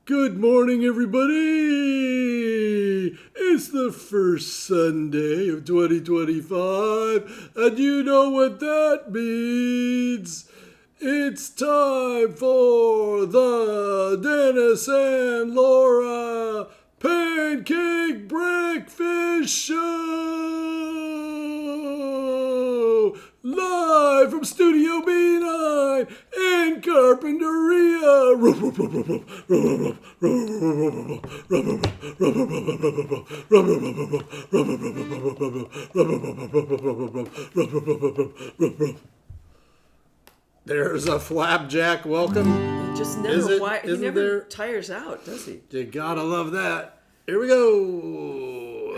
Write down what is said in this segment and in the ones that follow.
Good morning, everybody! It's the first Sunday of 2025, and you know what that means. It's time for the Dennis and Laura Pancake Breakfast Show! Live from Studio B9 in Carpinteria! There's a flapjack welcome. He just never tires out, does he? You gotta love that. Here we go.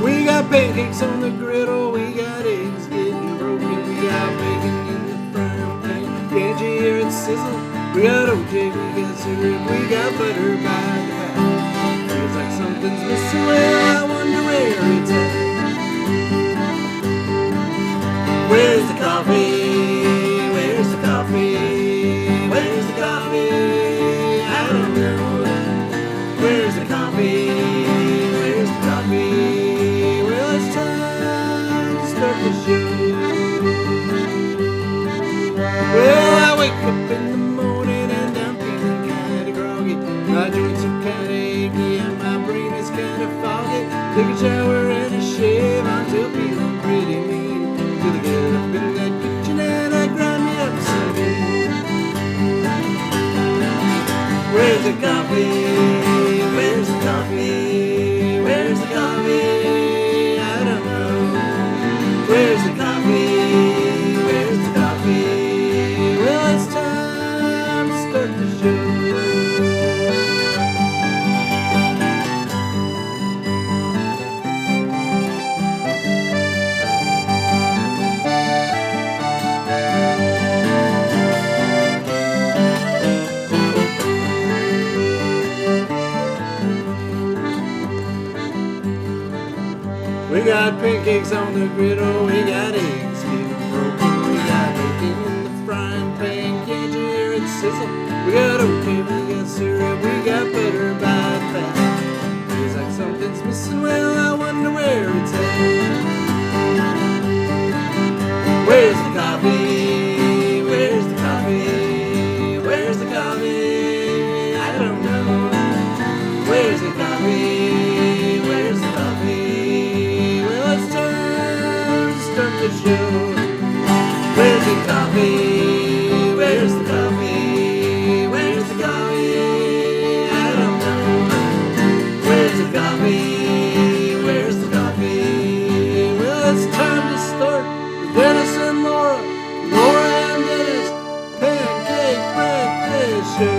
We got pancakes on the griddle, we got eggs getting broken, we got bacon in the frying pan. Can't you hear it sizzle? We got OJ, we got syrup, we got butter by the half. Feels like something's missing, well, I wonder where it's at. Where's the coffee? Where's the coffee? Where's the coffee? I don't know. Where's the coffee? Where's the coffee? It's time to start the show. Well, I wake up in the morning and I'm feeling kinda groggy. My joints are kinda achy and my brain is kinda foggy. Take a shower and a shave until feeling pretty mean. Till I get up in that kitchen and I grind me up some beans. Where's the coffee? Where's the coffee? Where's the coffee? Where's the coffee? Where's the coffee? Well, it's time to start the show. We got pancakes on the griddle, we got eggs getting broken, we got bacon in the frying pan, can't you hear it sizzle? We got oatmeal, we got syrup, we got butter by the fat. Feels like something's missing, well, I wonder where it's at. Where's the coffee? Where's the coffee? Where's the coffee? I don't know. Where's the coffee? Where's the coffee? It's time to start the show. Where's the coffee? Where's the coffee? Where's the coffee? I don't know. Where's the coffee? Where's the coffee? Well, it's time to start the Dennis and Laura, Laura and Dennis Pancake Breakfast Show.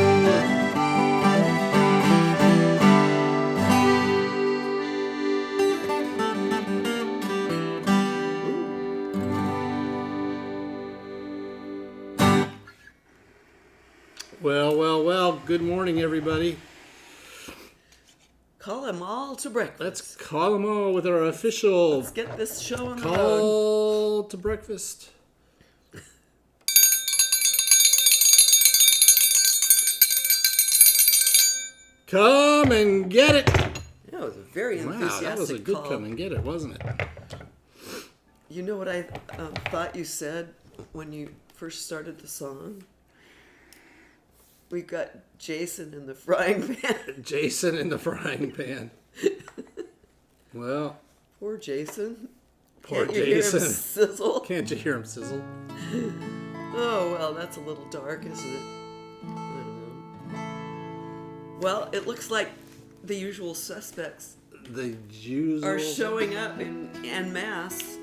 Well, good morning, everybody. Call them all to breakfast. Let's call them all with our official Let's get this show on the road. Call to breakfast. Come and get it. Yeah, it was a very enthusiastic Wow, that was a good call. come and get it, wasn't it? You know what I thought you said when you first started the song? We got Jason in the frying pan. Jason in the frying pan. Well, Poor Jason. poor Can't you Jason. hear him sizzle? Can't you hear him sizzle? Oh, well, that's a little dark, isn't it? I don't know. Well, it looks like the usual suspects The usual are showing up en masse.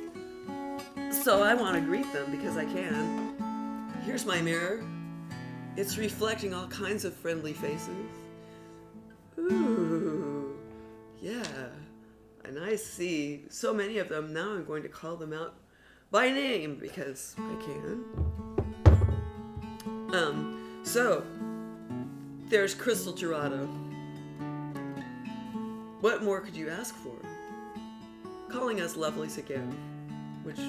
So I want to greet them because I can. Here's my mirror. It's reflecting all kinds of friendly faces. Ooh, yeah. And I see so many of them now. I'm going to call them out by name because I can. So There's Crystal Gerardo. What more could you ask for? Calling us lovelies again, which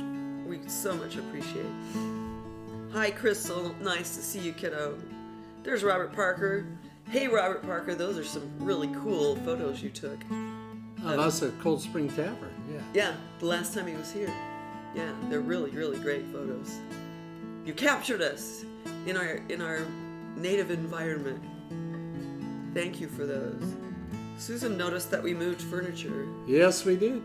we so much appreciate. Hi, Crystal. Nice to see you, kiddo. There's Robert Parker. Hey, Robert Parker. Those are some really cool photos you took. Of us at Cold Spring Tavern, yeah. Yeah, the last time he was here. Yeah, they're really, really great photos. You captured us in our native environment. Thank you for those. Susan noticed that we moved furniture. Yes, we did.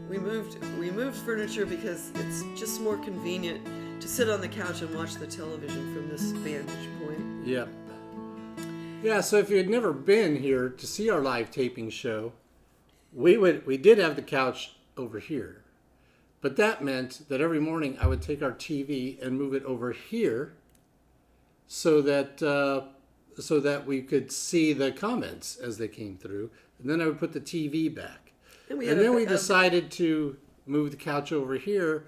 We moved furniture because it's just more convenient to sit on the couch and watch the television from this vantage point. Yep. Yeah, so if you had never been here to see our live taping show, we did have the couch over here. But that meant that every morning I would take our TV and move it over here so that we could see the comments as they came through. And then I would put the TV back. And then we decided to move the couch over here.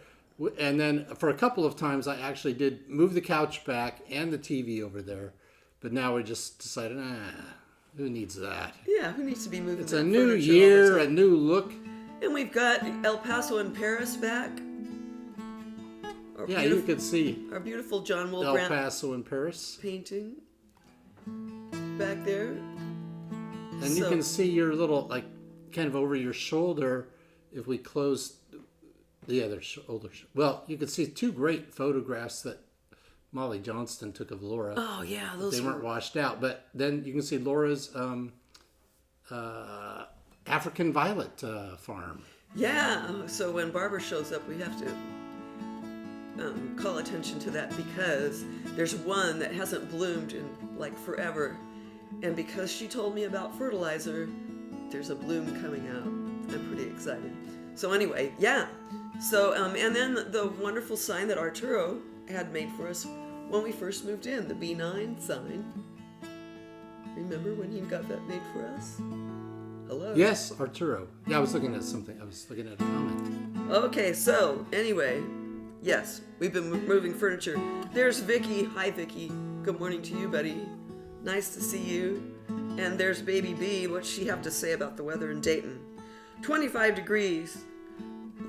And then for a couple of times I actually did move the couch back and the TV over there. But now we just decided, who needs that? Yeah, who needs to be moving? It's a new year, a new look. And we've got El Paso and Paris back. Yeah, you could see our beautiful John Will El Grant Paso and Paris painting back there. And you can see your little, like, kind of over your shoulder if we close the other shoulder. Well, you can see two great photographs that Molly Johnston took of Laura. Oh, yeah. They weren't washed out. But then you can see Laura's African violet farm. Yeah. So when Barbara shows up, we have to call attention to that because there's one that hasn't bloomed in like forever. And because she told me about fertilizer, there's a bloom coming out. I'm pretty excited. So anyway, yeah. So, and then the wonderful sign that Arturo had made for us when we first moved in, the B9 sign. Remember when he got that made for us? Hello? Yes, Arturo. Yeah, I was looking at something. I was looking at a comment. Okay, so anyway, yes, we've been moving furniture. There's Vicky. Hi, Vicky. Good morning to you, buddy. Nice to see you. And there's Baby B. What's she have to say about the weather in Dayton? 25 degrees.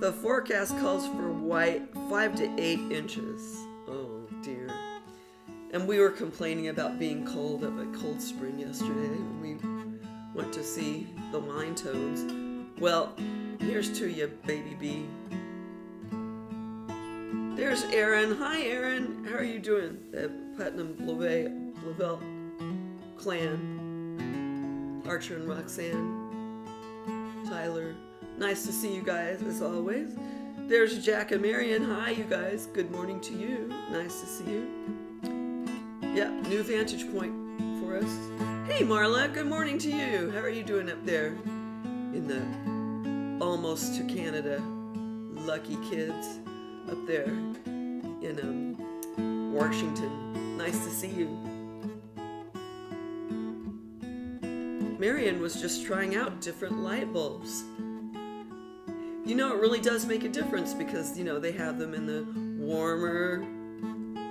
The forecast calls for white 5 to 8 inches. Oh, dear. And we were complaining about being cold up at Cold Spring yesterday when we went to see the Wine Tones. Well, here's to you, Baby B. There's Aaron. Hi, Aaron. How are you doing? The Putnam Blavel clan. Archer and Roxanne. Tyler. Nice to see you guys, as always. There's Jack and Marion. Hi, you guys. Good morning to you. Nice to see you. Yeah, new vantage point for us. Hey, Marla. Good morning to you. How are you doing up there in the almost to Canada lucky kids up there in Washington? Nice to see you. Marion was just trying out different light bulbs. You know, it really does make a difference because, you know, they have them in the warmer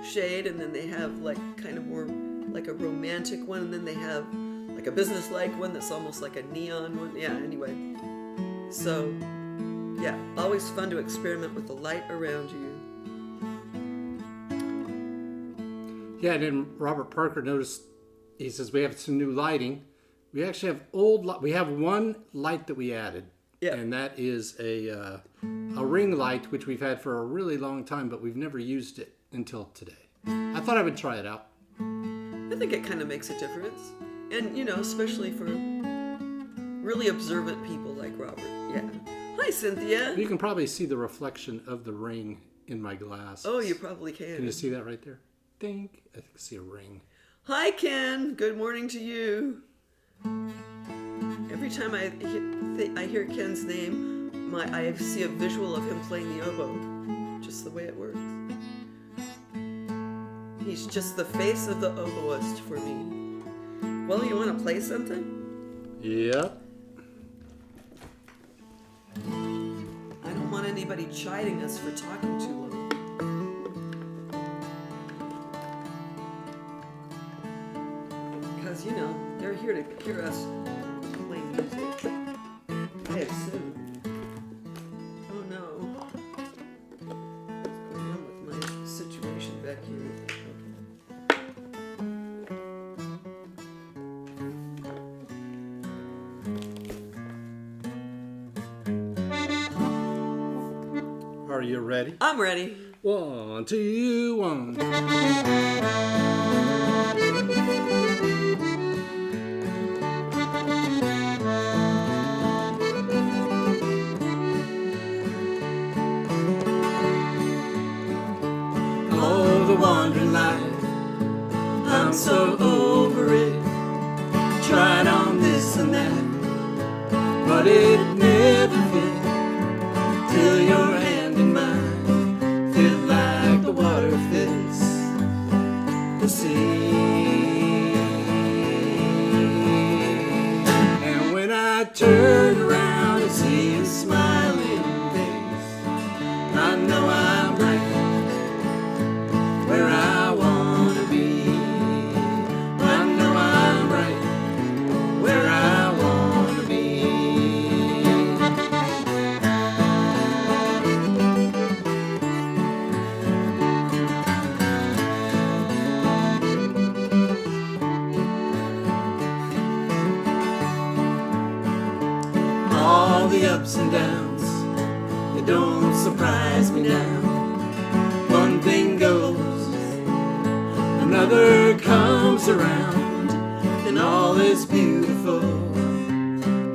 shade and then they have like kind of more like a romantic one and then they have like a business-like one that's almost like a neon one. Yeah, anyway. So, yeah, always fun to experiment with the light around you. Yeah, and then Robert Parker noticed, he says, we have some new lighting. We actually have we have one light that we added. Yeah. And that is a ring light, which we've had for a really long time, but we've never used it until today. I thought I would try it out. I think it kind of makes a difference. And, you know, especially for really observant people like Robert. Yeah. Hi, Cynthia. You can probably see the reflection of the ring in my glass. Oh, you probably can. Can you see that right there? I think I see a ring. Hi, Ken. Good morning to you. Every time I hear Ken's name, I see a visual of him playing the oboe. Just the way it works. He's just the face of the oboist for me. Well, you want to play something? Yep. I don't want anybody chiding us for talking too long. Because, because, you know, they're here to hear us play music. I assume. Oh no. What's going on with my situation back here? Are you ready? I'm ready. 1, 2, 1. Oh, the wandering life, I'm so over it. Tried on this and that, but it never fit. Till your hand in mine fit like the water fits the sea. And when I turn around and see a smiling face, I know I'm right where I want to be. I know I'm right where I want to be. All the ups and downs, they don't surprise me now. One thing goes, another comes around, and all is beautiful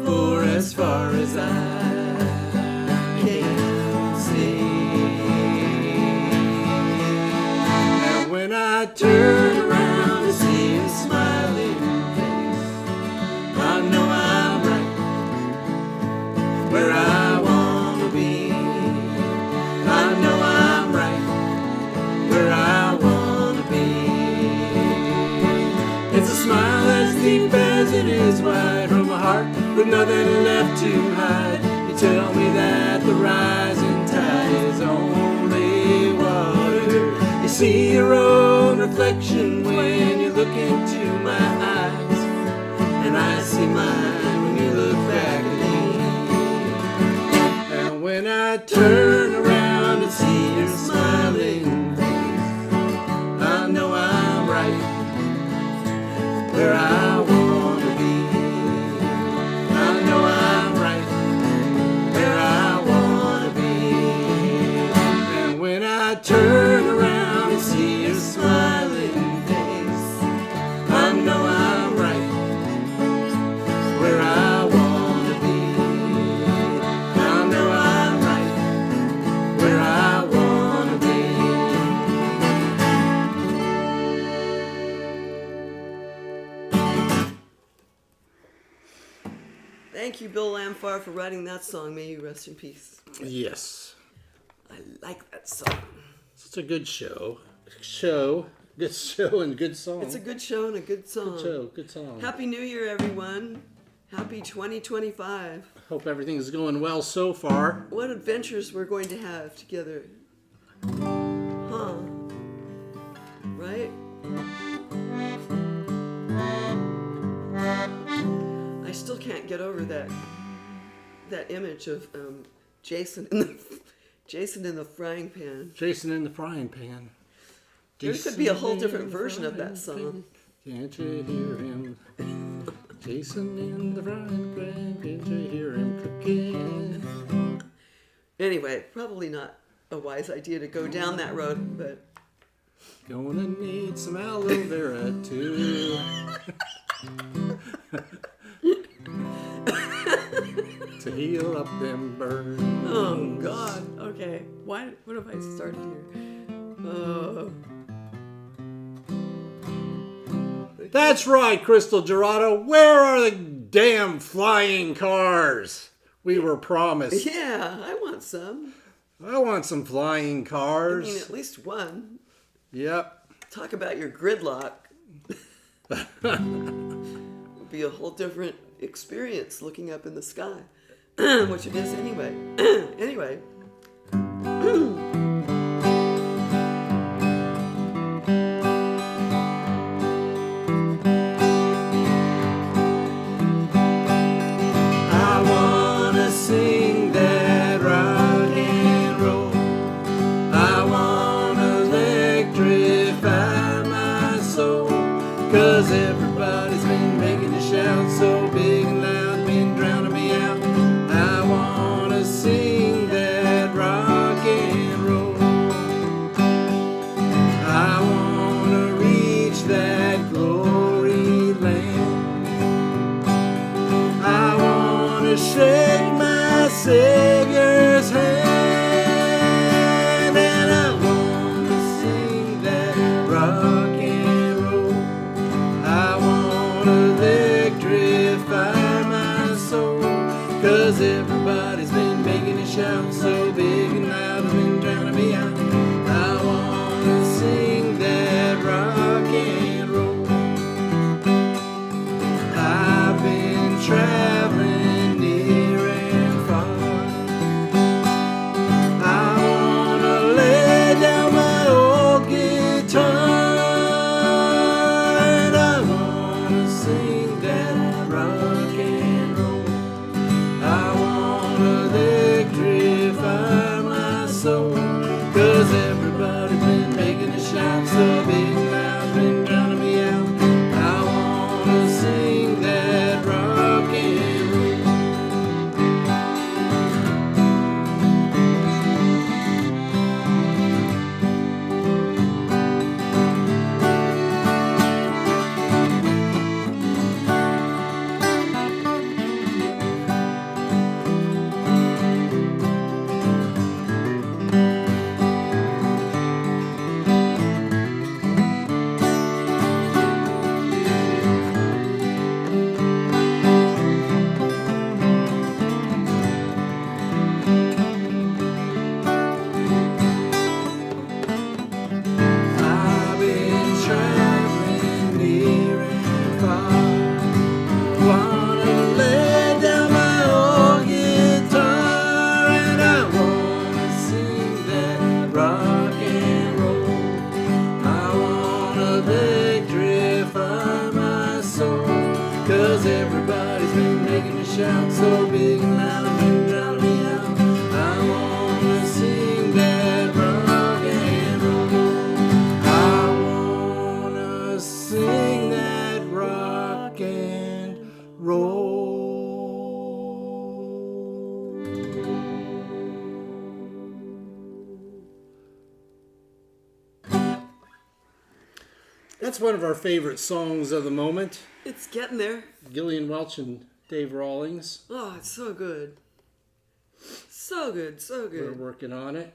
for as far as I can see. And when I turn around to see a smiling face, I know I'm right where I want to be. I know I'm right where I want to be. It's a smile as deep as it is wide, from a heart with nothing left to hide. You tell me that the rising tide is only water. You see your own reflection when you look into my eyes, and I see mine when you look back at me. And when I turn around and see your smiling face, I know I'm right where I want to be. I know I'm right where I want to be. And when I turn around and see your smiling face, I know I'm right where I want to be. I know I'm right where I want to be. Thank you, Bill Lamfar, for writing that song. May you rest in peace. Yes. I like that song. It's a good show. Good show and good song. It's a good show and a good song. good show, good song. Happy New Year, everyone. Happy 2025. Hope everything's going well so far. What adventures we're going to have together. Huh? Right? I still can't get over that image of Jason in the frying pan. Jason in the frying pan. There could be a whole different version of that song. Can't you hear him? Jason in the frying pan. Can't you hear him cooking? Anyway, probably not a wise idea to go down that road, but Gonna need some aloe vera too. To heal up them burns. oh God. Okay. What have I started here? That's right, Crystal Gerardo. Where are the damn flying cars we were promised? Yeah, I want some. I want some flying I cars. mean, at least one. Yep. Talk about your gridlock. Would be a whole different experience looking up in the sky, which it is anyway. Anyway. shout so big and loud it's been drowning me out. I wanna sing that rock and roll. I've been traveling near and far. I wanna lay down my old guitar and I wanna sing that rock and roll. I wanna electrify my soul, 'cause everybody's been making a shout so big and loud, been drowning me out. I wanna sing that rock and roll. I've been traveling near and far. Wanna lay down my old guitar and I wanna sing that rock and roll. I wanna electrify my soul, 'cause everybody's been making a shout so big and loud it's been drowning me out. I wanna sing that rock and roll. I wanna sing that rock and roll. That's one of our favorite songs of the moment. It's getting there. Gillian Welch and Dave Rawlings. Oh, it's so good. So good, so We're good. working on it.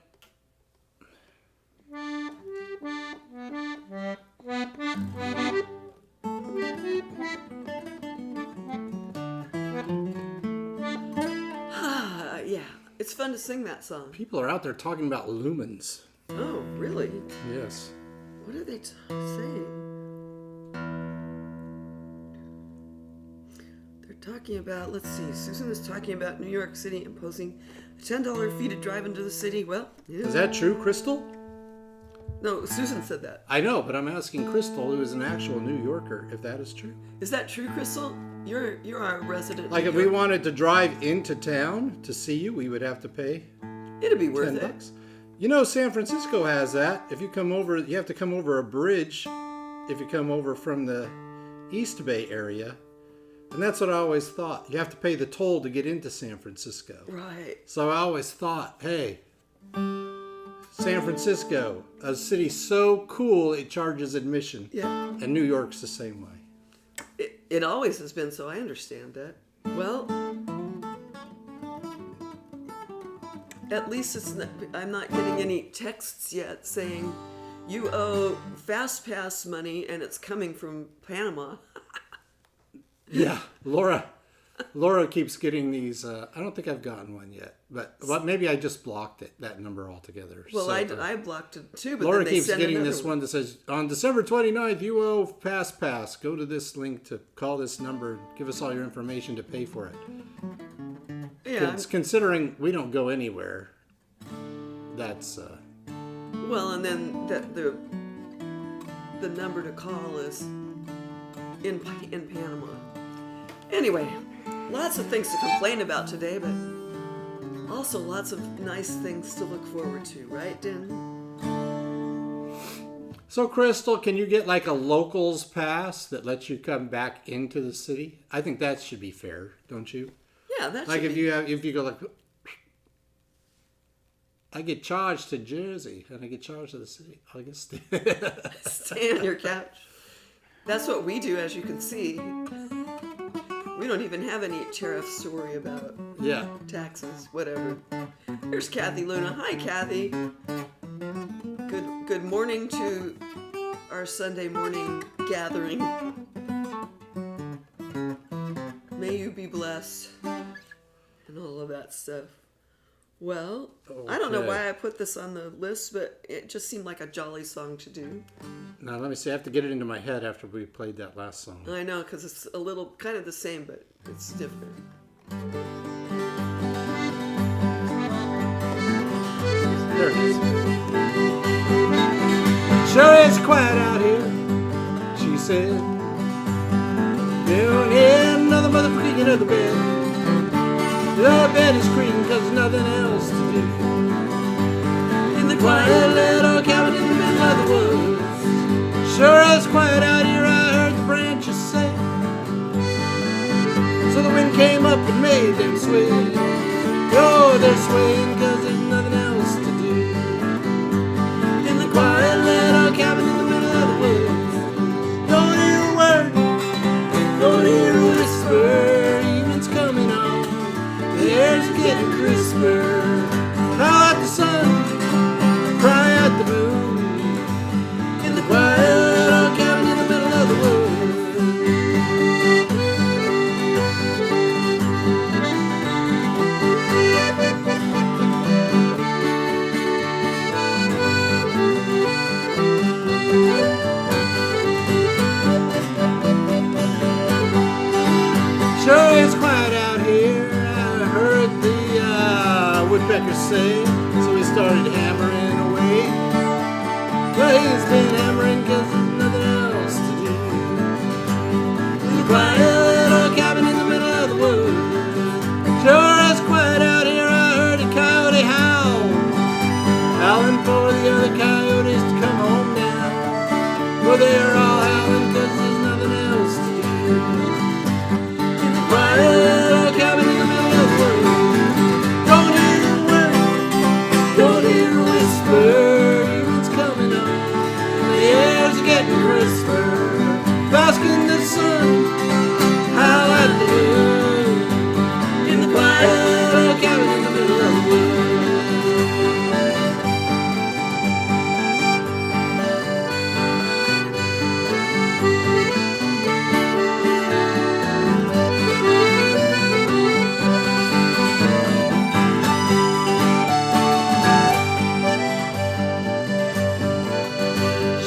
Yeah, it's fun to sing that song. People are out there talking about lumens. Oh, really? Yes. What are they saying? They're talking about, let's see, Susan is talking about New York City imposing a $10 fee to drive into the city. Well, yeah. Is that true, Crystal? No, Susan said that. I know, but I'm asking Crystal, who is an actual New Yorker, if that is true. Is that true, Crystal? You're our resident. Like New if we York- wanted to drive into town to see you, we would have to pay It'd be worth 10 it. bucks. You know, San Francisco has that. If you come over, you have to come over a bridge if you come over from the East Bay area. And that's what I always thought. You have to pay the toll to get into San Francisco. Right. So I always thought, hey, San Francisco, a city so cool it charges admission. Yeah. And New York's the same way. It always has been, so I understand that. Well, at least I'm not getting any texts yet saying you owe Fast Pass money and it's coming from Panama. Yeah, Laura keeps getting these. I don't think I've gotten one yet, but maybe I just blocked that number altogether. Well, So, I blocked it too, but Laura then they keeps sent getting another this one that says, on December 29th, you owe Pass. Go to this link to call this number. Give us all your information to pay for it. Yeah. Considering we don't go anywhere, that's... Well, and then the number to call is in Panama. Anyway, lots of things to complain about today, but also lots of nice things to look forward to, right, Dan? So, Crystal, can you get like a locals pass that lets you come back into the city? I think that should be fair, don't you? Yeah, that's Like if you go like, I get charged to Jersey and I get charged to the city. I guess stay on your couch. That's what we do, as you can see. We don't even have any tariffs to worry about. Yeah. Taxes, whatever. Here's Kathy Luna. Hi, Kathy. Good morning to our Sunday morning gathering. May you be blessed and all of that stuff. Well, I don't know why I put this on the list, but it just seemed like a jolly song to do. Now, let me see. I have to get it into my head after we played that last song. I know, because it's a little kind of the same, but it's different. There it is. Sure is quiet out here, she said. You don't hear another mother creaking of the bed. The bed is creaking cause there's nothing else to do. In the quiet little cabin in the middle of the woods. Sure is quiet out here, I heard the branches say. So the wind came up and made them sway. Oh, they're swaying cause there's nothing else to do. In the quiet little cabin in the middle of the woods. Don't hear a word, don't hear a whisper. Evening's coming on, the air's getting crisper. Howl at the sun, cry at the moon. In the quiet little cabin in the middle of the woods. Sure is quiet out here, I heard the woodpecker say. So he started hammering away. Well, he's been hammering cause there's nothing else to do. In the quiet little cabin in the middle of the woods. Sure is quiet out here, I heard a coyote howl. Howling for the other coyotes to come home now. Well, they're all howling cause there's nothing else to do. Quiet little cabin in the middle of the woods. Don't hear a word, don't hear a whisper. Evening's coming on, the air's getting crisper. Bask in the sun, howl at the moon. In the quiet little cabin in the middle of the woods.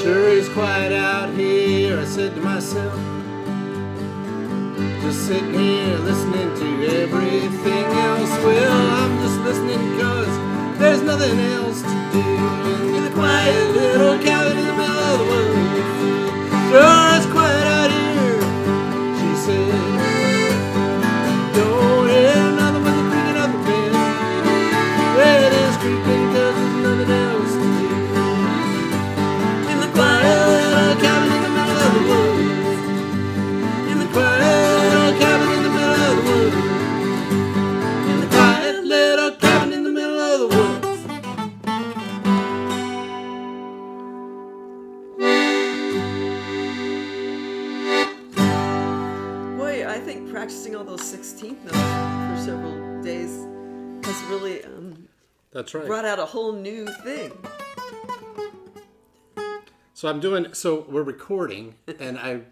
Sure is quiet out here, I said to myself. Just sitting here listening to everything else. Well, I'm just listening cause there's nothing else to do. In the quiet little cabin in the middle of the woods. Sure is quiet out here, she said. Don't hear another with the creaking of the bed. It is creeping cause there's nothing else to do. In the quiet little cabin in the middle of the woods. In the quiet little cabin in the middle of the woods. In the quiet little cabin in the middle of the woods. Boy, I think practicing all those 16th notes for several days has really That's right. brought out a whole new thing. So we're recording, and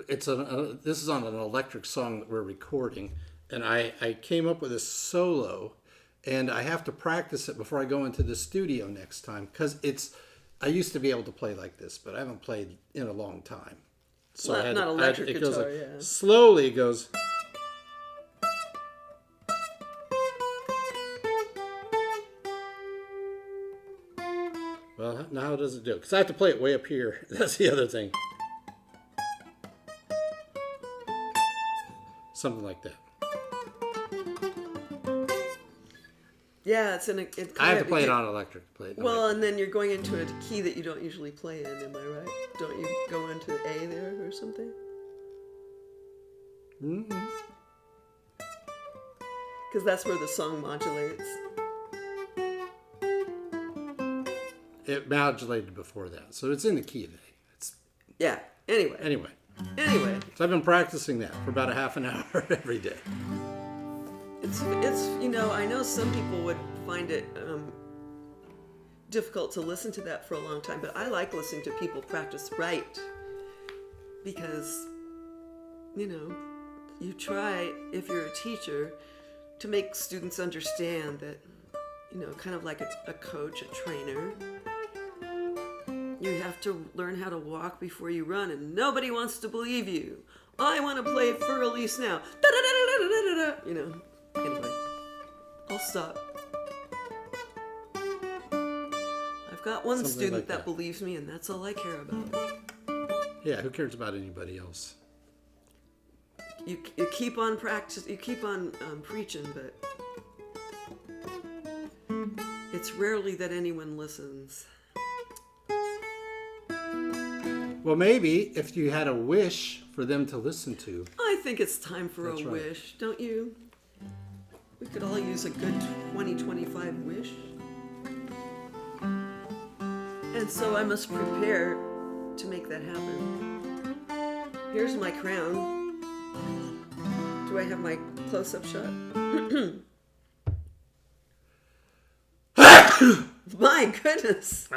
this is on an electric song that we're recording, and I came up with a solo, and I have to practice it before I go into the studio next time, because I used to be able to play like this, but I haven't played in a long time. So Not electric it goes guitar, like, yeah. slowly it goes. Well, now how does it do? Because I have to play it way up here. That's the other thing. Something like that. Yeah, I have to play it on electric. Well, and then you're going into a key that you don't usually play in, am I right? Don't you go into A there or something? Mm-hmm. Because that's where the song modulates. It modulated before that, so it's in the key of A. Yeah. Anyway. Anyway. So I've been practicing that for about a half an hour every day. It's I know some people would find it difficult to listen to that for a long time, but I like listening to people practice right because, you try, if you're a teacher, to make students understand that kind of like a coach, a trainer. You have to learn how to walk before you run, and nobody wants to believe you. I want to play for Elise now. Anyway, I'll stop. I've got one Something student like that that. believes me, and that's all I care about. Yeah, who cares about anybody else? You keep on practice. You keep on preaching, but it's rarely that anyone listens. Well, maybe if you had a wish for them to listen to. I think it's time for That's a right. wish, don't you? We could all use a good 2025 wish. And so I must prepare to make that happen. Here's my crown. Do I have my close-up shot? My goodness.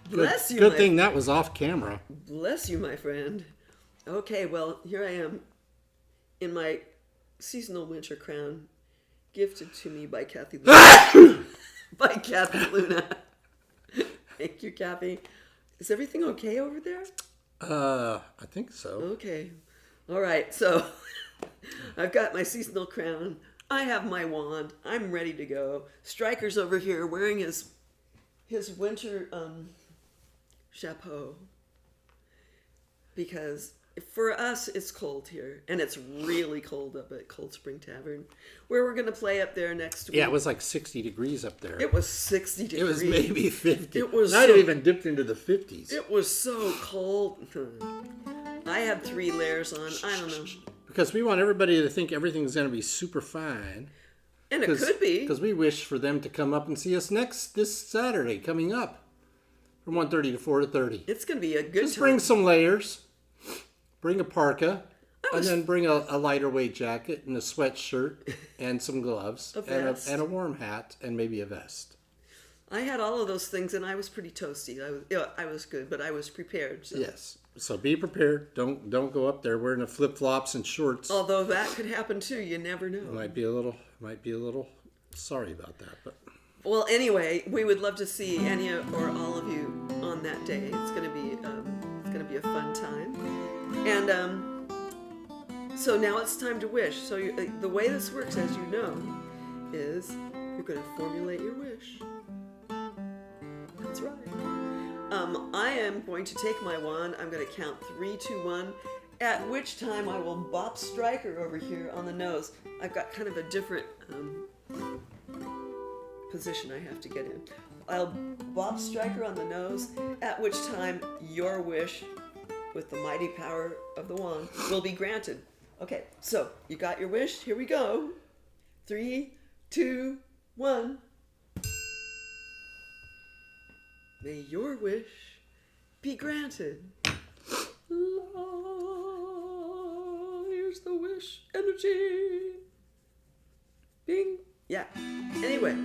Bless you, Good my thing that was off camera. Bless you, my friend. Okay, well, here I am in my seasonal winter crown, gifted to me by Kathy Luna. By Kathy Luna. Thank you, Kathy. Is everything okay over there? I think so. Okay. All right, so I've got my seasonal crown. I have my wand. I'm ready to go. Stryker's over here wearing his winter chapeau. Because for us, it's cold here. And it's really cold up at Cold Spring Tavern, where we're going to play up there next week. Yeah, it was like 60 degrees up there. It was 60 degrees. It was maybe 50. It was Not so- even dipped into the 50s. It was so cold. I had 3 layers on. I don't know. Because we want everybody to think everything's going to be super fine. And it could be. Because we wish for them to come up and see us this Saturday coming up from 1:30 to 4:30. It's going to be a good Just time. bring some layers. Bring a parka. And then bring a lighter weight jacket and a sweatshirt and some gloves A vest. and a warm hat and maybe a vest. I had all of those things, and I was pretty toasty. I was good, but I was prepared. So. Yes. So be prepared. Don't go up there wearing a flip-flops and shorts. Although that could happen too. You never know. Might be a little sorry about that, but Well, anyway, we would love to see any or all of you on that day. It's going to be a fun time, and so now it's time to wish. So the way this works, as you know, is you're going to formulate your wish. That's right. I am going to take my wand. I'm going to count 3, 2, 1. At which time I will bop Stryker over here on the nose. I've got kind of a different position I have to get in. I'll bop Stryker on the nose, at which time your wish, with the mighty power of the wand, will be granted. Okay, so you got your wish? Here we go. 3, 2, 1. May your wish be granted. Here's the wish energy. Bing. Yeah. Anyway,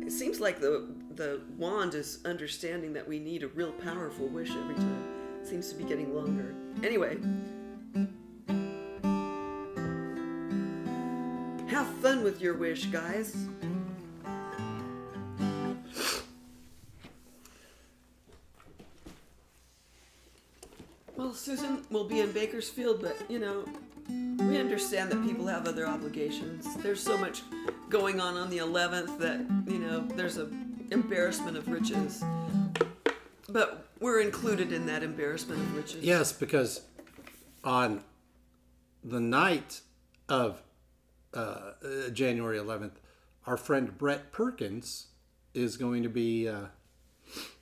it seems like the wand is understanding that we need a real powerful wish every time. It seems to be getting longer. Anyway. Have fun with your wish, guys. Well, Susan will be in Bakersfield, but, we understand that people have other obligations. There's so much going on the 11th that, there's an embarrassment of riches. But we're included in that embarrassment of riches. yes, because on the night of January 11th, our friend Brett Perkins is going to be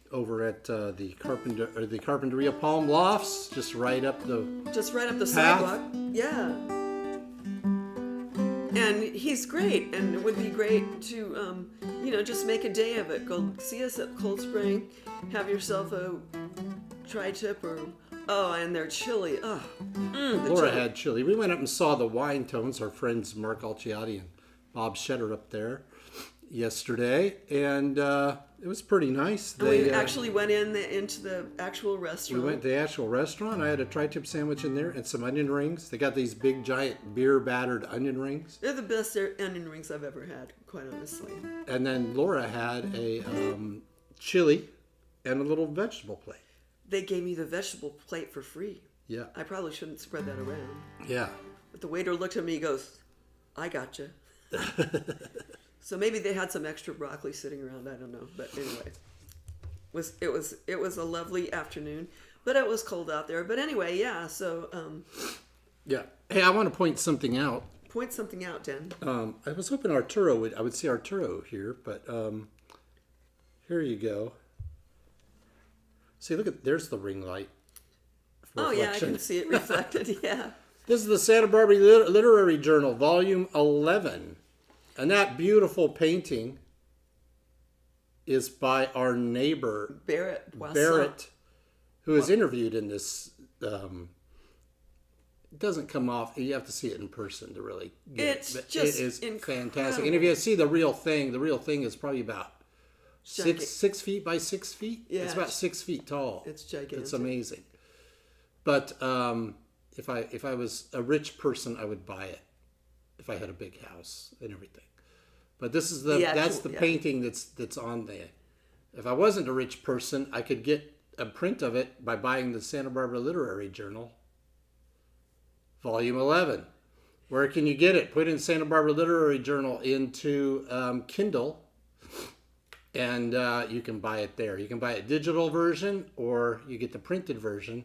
over at the Carpinteria Palm Lofts, just right up the sidewalk. Yeah. And he's great, and it would be great to, just make a day of it. Go see us at Cold Spring, have yourself a tri-tip and they're chili. Oh, Laura had chili. We went up and saw the Wine Tones, our friends Mark Alciati and Bob Shetter up there yesterday, and it was pretty nice. We actually went into the actual restaurant. We went to the actual restaurant. I had a tri-tip sandwich in there and some onion rings. They got these big, giant, beer-battered onion rings. They're the best onion rings I've ever had. quite honestly. And then Laura had a chili and a little vegetable plate. They gave me the vegetable plate for free. Yeah. I probably shouldn't spread that around. Yeah. But the waiter looked at me and goes, I gotcha. So maybe they had some extra broccoli sitting around. I don't know. But anyway, it was a lovely afternoon. But it was cold out there. But anyway, yeah. So Yeah. Hey, I want to point something out. point something out, Den. I was hoping I would see Arturo here, but here you go. See, there's the ring light. Oh, yeah, I reflection. can see it reflected. Yeah. This is the Santa Barbara Literary Journal, Volume 11. And that beautiful painting is by our neighbor, Barrett. Wow, Barrett, who is interviewed in this. It doesn't come off. You have to see it in person to really get It's it. But just it is incredible. fantastic. And if you see the real thing is probably about Gigantic. 6 feet by 6 feet. Yeah, It's about 6 feet tall. It's gigantic. It's amazing. But if I was a rich person, I would buy it. If I had a big house and everything. But this is that's the painting that's on there. If I wasn't a rich person, I could get a print of it by buying the Santa Barbara Literary Journal, Volume 11. Where can you get it? Put in Santa Barbara Literary Journal into Kindle, and you can buy it there. You can buy a digital version, or you get the printed version.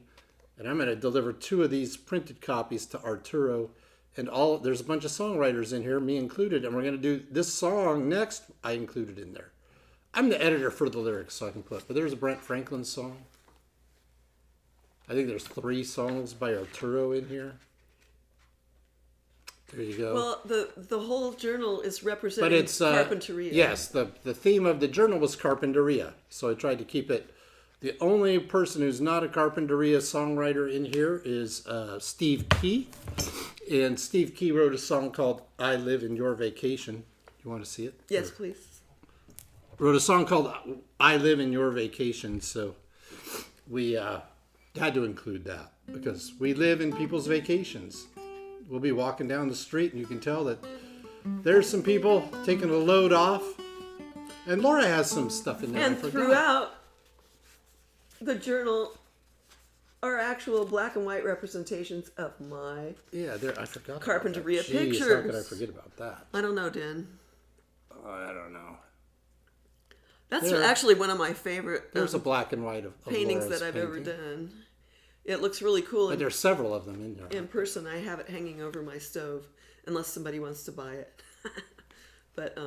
And I'm going to deliver 2 of these printed copies to Arturo. And there's a bunch of songwriters in here, me included, and we're going to do this song next. I included in there. I'm the editor for the lyrics, so I can but there's a Brent Franklin song. I think there's 3 songs by Arturo in here. There you go. Well, the whole journal is representing But it's Carpinteria. Yes, the theme of the journal was Carpinteria, so I tried to keep it. The only person who's not a Carpinteria songwriter in here is Steve Key. And Steve Key wrote a song called I Live in Your Vacation. You want to see it? Yes, please. Wrote a song called I Live in Your Vacation. So we had to include that because we live in people's vacations. We'll be walking down the street and you can tell that there's some people taking a load off. And Laura has some stuff in there. And throughout the journal are actual black and white representations of my I forgot. Carpinteria Jeez, pictures. How could I forget about that? I don't know, Dan. I don't know. That's actually one of my favorite There's a black and white of paintings Laura's that I've ever painting. done. It looks really cool. But there's several of them in there. In person, I have it hanging over my stove, unless somebody wants to buy it. But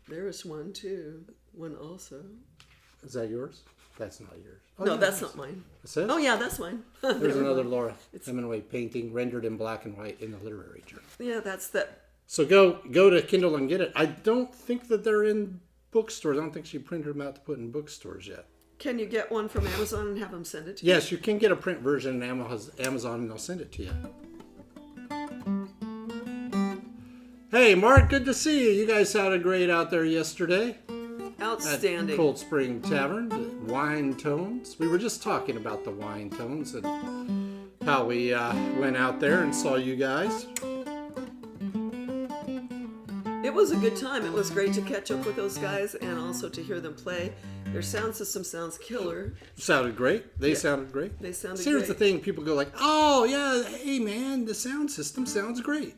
there is one too. One also. Is that yours? That's not yours. Oh, No, yeah, that's not mine. That's it? Oh yeah, that's mine. There's another Laura Hemingway painting rendered in black and white in the literary journal. Yeah, that's that. So go to Kindle and get it. I don't think that they're in bookstores. I don't think she printed them out to put in bookstores yet. Can you get one from Amazon and have them send it to you? Yes, you can get a print version in Amazon and they'll send it to you. Hey, Mark, good to see you. You guys sounded great out there yesterday. Outstanding. At Cold Spring Tavern, the wine tones. We were just talking about the wine tones and how we went out there and saw you guys. It was a good time. It was great to catch up with those guys and also to hear them play. Their sound system sounds killer. Sounded great. They sounded great. They sounded Here's great. the thing. People go like, oh, yeah, hey, man, the sound system sounds great.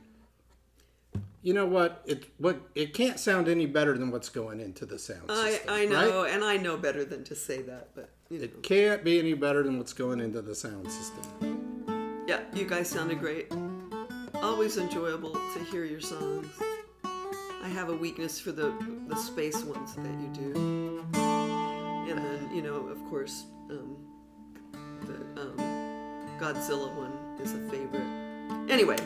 You know what? It can't sound any better than what's going into the sound system. I know, right? and I know better than to say that, but you know. It can't be any better than what's going into the sound system. Yeah, you guys sounded great. Always enjoyable to hear your songs. I have a weakness for the space ones that you do. And then, you know, of course, the Godzilla one is a favorite.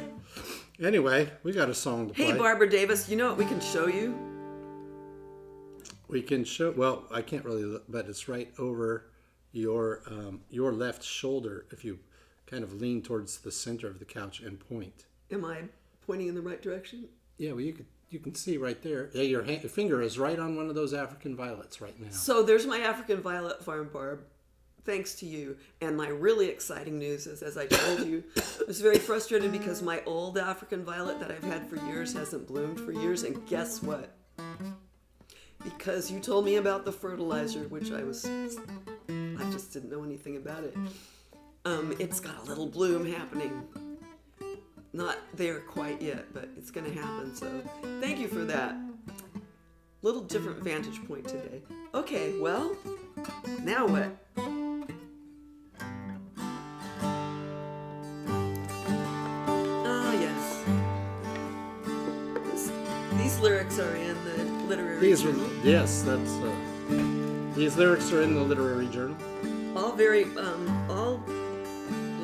Anyway, we got a song to play. Hey, Barbara Davis, you know what we can show you? We can show. Well, I can't really look, but it's right over your left shoulder. If you kind of lean towards the center of the couch and point. Am I pointing in the right direction? Yeah, well, you can see right there. Yeah, your finger is right on one of those African violets right now. So there's my African violet farm, Barb. thanks to you. And my really exciting news is, as I told you, I was very frustrated because my old African violet that I've had for years hasn't bloomed for years. And guess what? Because you told me about the fertilizer, which I just didn't know anything about it. It's got a little bloom happening. Not there quite yet, but it's going to happen. So thank you for that. Little different vantage point today. Okay, well, now what? Ah, yes. These lyrics are in the literary journal. Yes, that's. These lyrics are in the literary journal. All the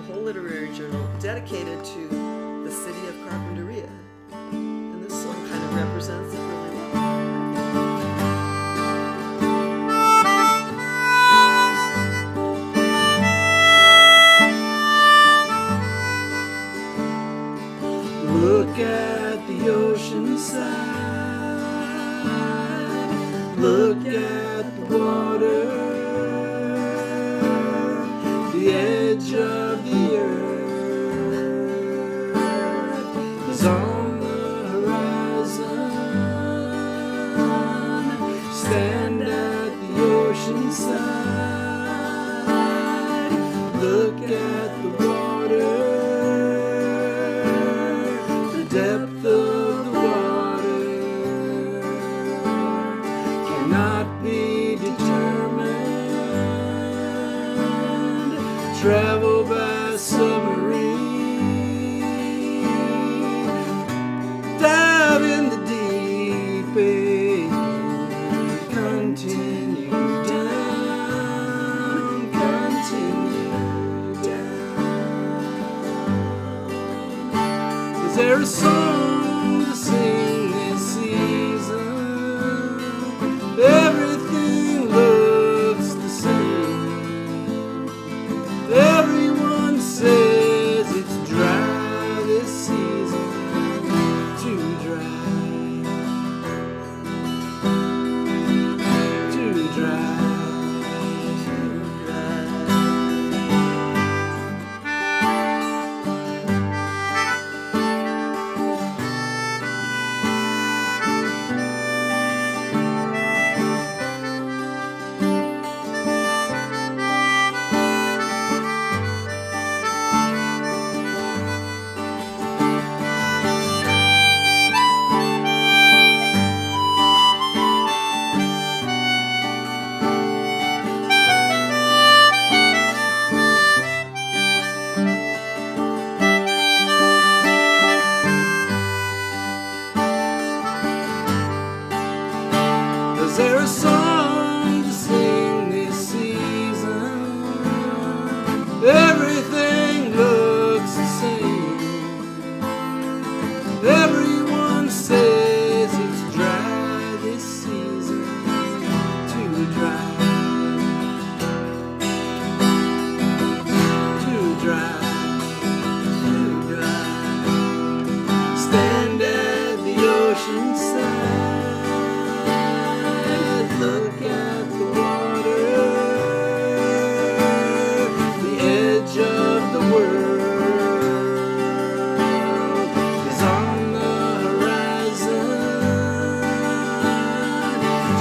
whole literary journal dedicated to the city of Carpinteria. And this song kind of represents it really well. Look at the ocean side. Look at the water. The edge of the earth is on the horizon. Stand at the ocean side. Look at the water. Depth of the water cannot be determined. Travel by submarine. Dive in the deep end. Continue down. Continue down. Is there a song to sing this season? Everything looks the same. Everyone says it's dry this season. Too dry. Too dry. Too dry. Is there a song to sing this season? Everything looks the same. Everyone says it's dry this season. Too dry. Too dry. Too dry. Stand at the ocean side. Look at the water, the edge of the world is on the horizon.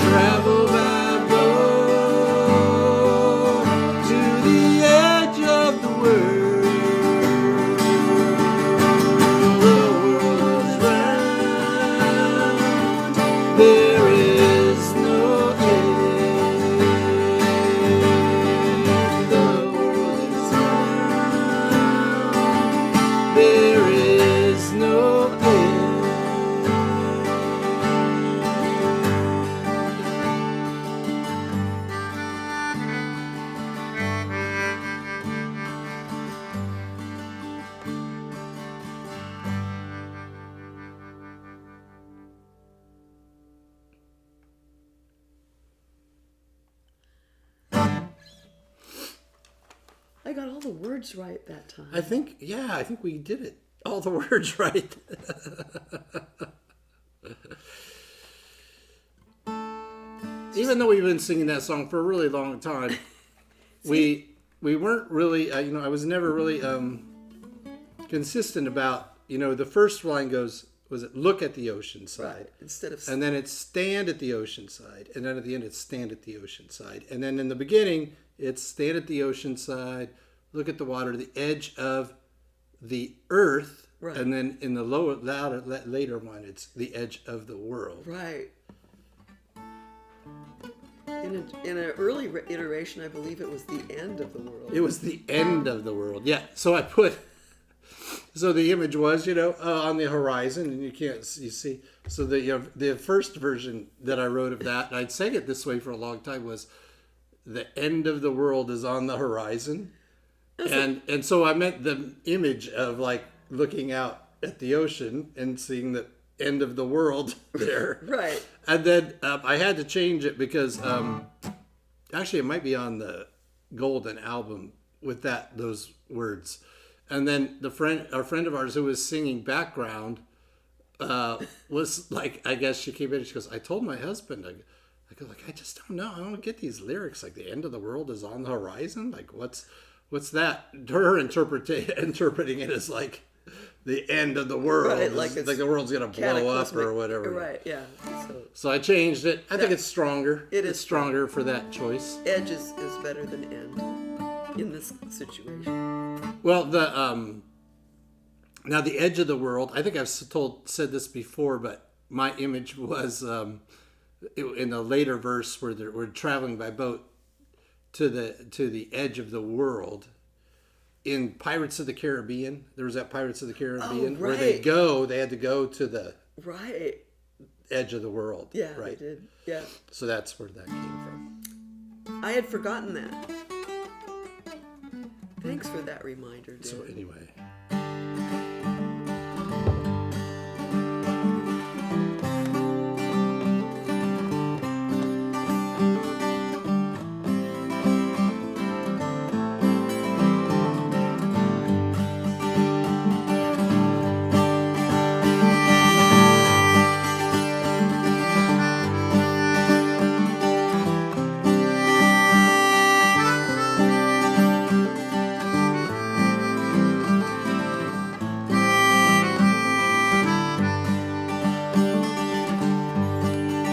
Travel by boat to the edge of the world. The world is round. There is no there is no end. I got all the words right that time. I think we did it. All the words right. Even though we've been singing that song for a really long time, we we weren't really, I was never really consistent about, the first line goes, was it look at the ocean side? Right. Instead of And then it's stand at the ocean side. And then at the end, it's stand at the ocean side. And then in the beginning, it's stand at the ocean side, look at the water, the edge of the earth. Right. And then in the later one, it's the edge of the world. right. In an early iteration, I believe it was the end of the world. It was the end of the world. Yeah. So I put, so the image was, on the horizon, and you see. So the first version that I wrote of that, and I'd said it this way for a long time, was the end of the world is on the horizon. And so I meant the image of like looking out at the ocean and seeing the end of the world there. Right. And then I had to change it because actually it might be on the Golden album with those words. And then our friend of ours who was singing background was like, I guess she came in and she goes, I told my husband, I go like, I just don't know. I don't get these lyrics. Like the end of the world is on the horizon. Like what's that? Her interpreting it as like the end of the world. Right, like the world's going to blow up or whatever. Right, yeah. So I changed it. I think it's stronger. It's stronger for that choice. Edge is better than end in this situation. Well, now the edge of the world, I think I've said this before, but my image was in the later verse where we're traveling by boat to the edge of the world. In Pirates of the Caribbean, there was that Pirates of the Caribbean where they had to go to the edge of the world. Yeah, right. they did. Yeah. So that's where that came from. I had forgotten that. Thanks for that reminder, Dave. So anyway.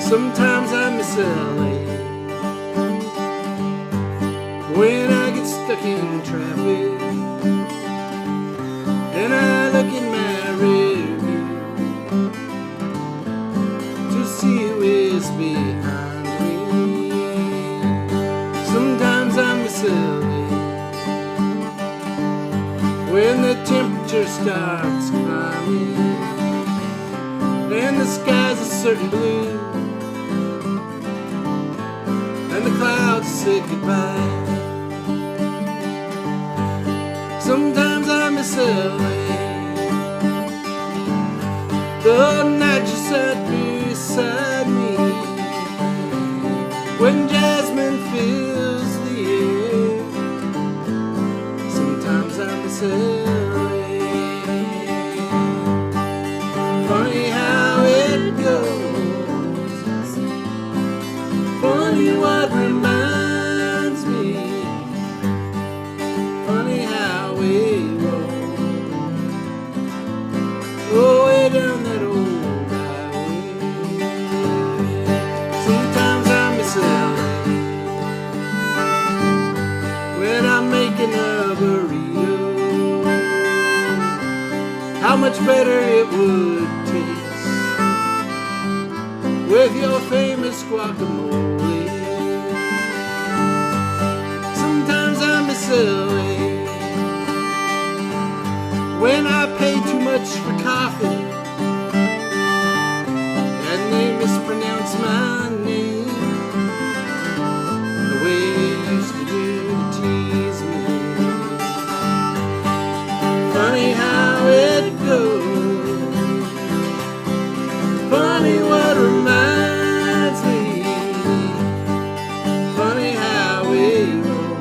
Sometimes I miss LA when I get stuck in traffic and I look in my rear view to see who is behind me. Sometimes I miss LA when the temperature starts climbing and the sky's a certain blue and the clouds say goodbye. Sometimes I miss LA, the night you sat beside me, when jasmine fills the air. Sometimes I miss LA. Funny how it goes, funny what reminds me, funny how we roll, oh, way down that old highway. Sometimes I miss LA when I'm making a burrito, how much better it would taste with your famous guacamole. Sometimes I miss LA when I pay too much for coffee and they mispronounce my name the way they used to do to tease me. Funny how it goes, funny what reminds me, funny how we roll,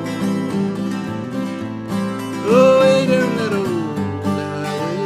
oh, way down that old highway.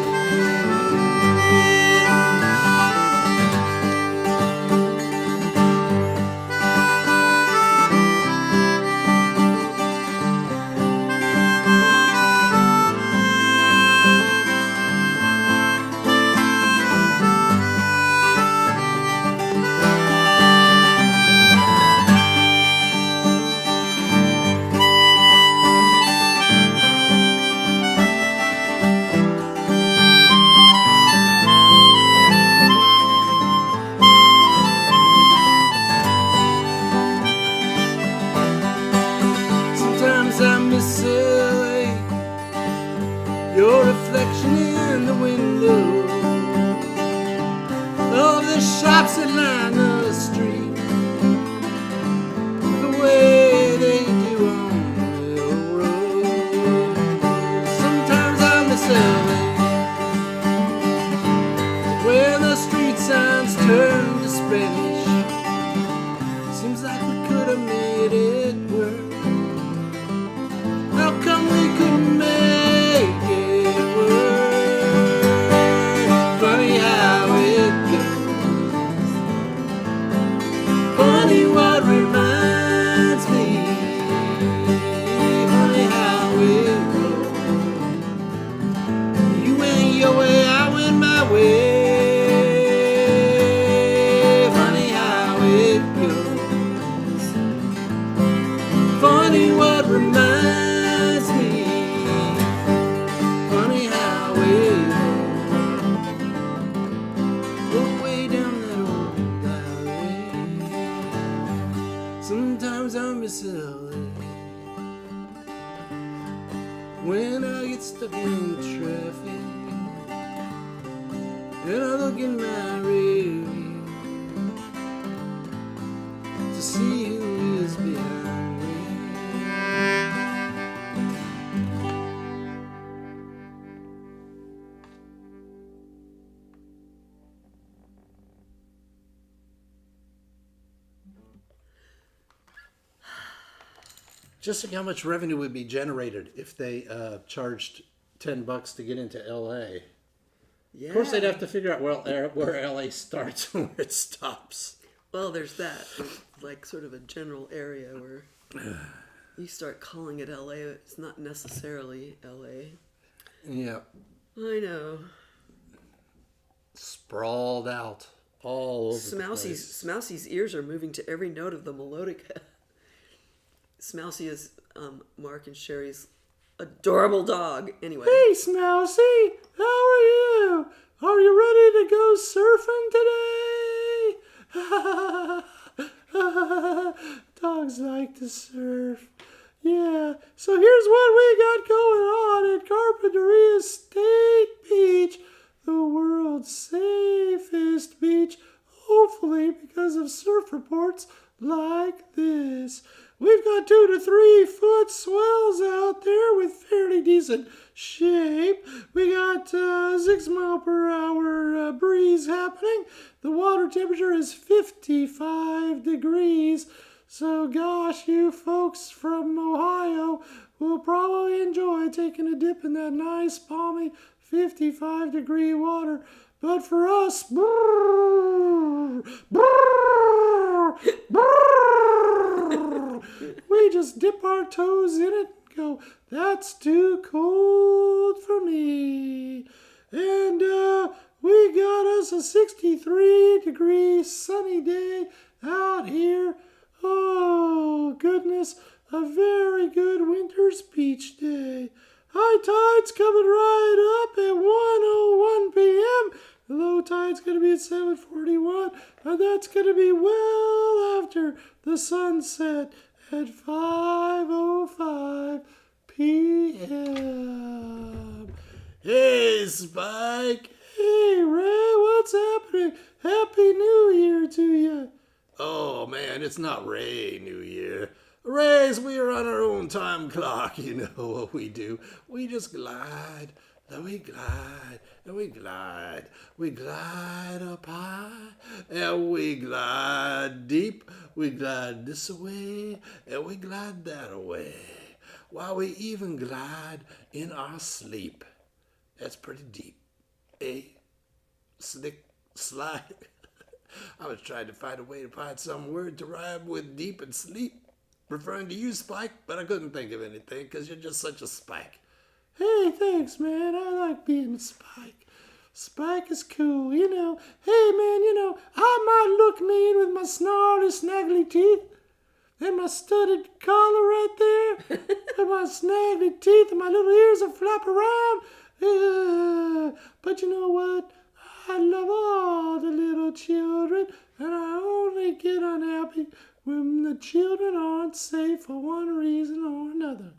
shops that line the street, the way they do on the road. Sometimes I miss LA, where the street signs turn to Spanish. Seems like we could have made it work. How come we couldn't make it work? Funny how it goes. Funny what reminds me. Funny how it goes. You went your way, I went my way. Funny how it goes. Funny what reminds me. Funny how it goes. Way down that old highway. Sometimes I miss LA when I get stuck in traffic and I look in my rear view to see who is behind me. Just think how much revenue would be generated if they charged $10 to get into LA. Yeah. Of course, they'd have to figure out where LA starts and where it stops. Well, there's that. There's like sort of a general area where you start calling it LA. It's not necessarily LA. Yeah. I know. Sprawled out all over the place. Smousey's ears are moving to every note of the melodica. Smousey is Mark and Sherry's adorable dog. Anyway. Hey, Smousey, how are you? Are you ready to go surfing today? Dogs like to surf. Yeah, so here's what we got going on at Carpinteria State Beach, the world's safest beach, hopefully because of surf reports like this. We've got 2 to 3 foot swells out there with fairly decent shape. We got 6 mile per hour breeze happening. The water temperature is 55 degrees. So gosh, you folks from Ohio will probably enjoy taking a dip in that nice balmy 55 degree water. But for us, brrr, brrr, brrr, we just dip our toes in it and go, that's too cold for me. And we got us a 63 degree sunny day out here. Oh, goodness, a very good winter's beach day. High tide's coming right up at 1:01 p.m. The low tide's going to be at 7:41, and that's going to be well after the sunset at 5:05 p.m. Hey, Spike. Hey, Ray, what's happening? Happy New Year to you. Oh, man, it's not Ray New Year. Rays, we are on our own time clock. You know what we do. We just glide, and we glide, and we glide. We glide up high, and we glide deep. We glide this way, and we glide that away. While we even glide in our sleep. That's pretty deep. Slick, slide. I was trying to find a way to find some word to rhyme with deep and sleep. Referring to you, Spike, but I couldn't think of anything because you're just such a Spike. Hey, thanks, man. I like being a Spike. Spike is cool, you know. Hey, man, you know, I might look mean with my snarly, snaggly teeth and my studded collar right there and my snaggly teeth and my little ears that flap around. But you know what? I love all the little children, and I only get unhappy when the children aren't safe for one reason or another.